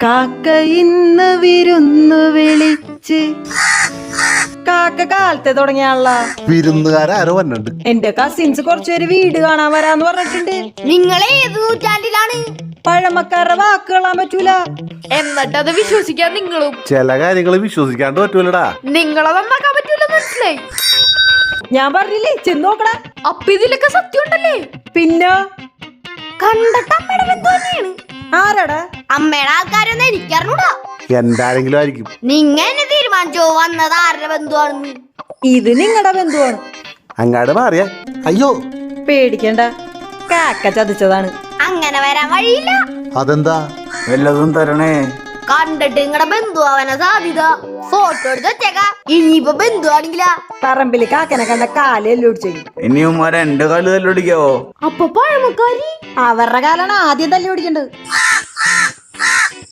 കാക്ക ഇന്ന് വിരുന്നു വിളിച്ച്. കാക്ക കാലത്തെ തുടങ്ങിയാണല്ല. വിരുന്നുകാരോ വന്നുണ്ട്. എന്റെ കസിൻസ് കുറച്ചുപേര് വീട് കാണാൻ വരാന്ന് പറഞ്ഞിട്ടുണ്ട്. നിങ്ങളെ ഏത് നൂറ്റാണ്ടിലാണ്? പഴമക്കാരുടെ വാക്കുകളാൻ പറ്റൂല. എന്നിട്ടത് വിശ്വസിക്കാൻ നിങ്ങളും. ചില കാര്യങ്ങൾ വിശ്വസിക്കാണ്ട് പറ്റൂലടാ. നിങ്ങളെ നന്നാക്കാൻ പറ്റൂല, മനസ്സിലായി? ഞാൻ പറഞ്ഞില്ലേ ചെന്ന് നോക്കടാ. അപ്പൊ ഇതിലൊക്കെ സത്യം ഉണ്ടല്ലേ? പിന്നെ കണ്ടിട്ട് അമ്മയുടെ ബന്ധു തന്നെയാണ്. ആരാടാ? അമ്മയുടെ ആൾക്കാരൊന്നും എനിക്കറിഞ്ഞൂടാ. എന്താരെങ്കിലും ആയിരിക്കും. നിങ്ങ എന്നെ തീരുമാനിച്ചോ വന്നത് ആരുടെ ബന്ധുവാണെന്ന്? ഇത് നിങ്ങളുടെ ബന്ധുവാണ്. അങ്ങാട് മാറിയ. അയ്യോ പേടിക്കണ്ട, കാക്ക ചതിച്ചതാണ്. അങ്ങനെ വരാൻ വഴിയില്ല. അതെന്താ? വല്ലതും തരണേ. കണ്ടിട്ട് നിങ്ങളുടെ ബന്ധുവാവന സാധ്യത. ഫോട്ടോ എടുത്ത് വെച്ചേക്ക. ഇനിയിപ്പോ ബന്ധുവാണെങ്കിലാ പറമ്പില് കാക്കനെ കണ്ട കാലെല്ലാം ഒടിച്ചു. ഇനിയും രണ്ട് കാല് തല്ലൊടിക്കാവോ? അപ്പൊ പഴമക്കാരി അവരുടെ കാലാണ് ആദ്യം തല്ലി ഓടിക്കേണ്ടത്.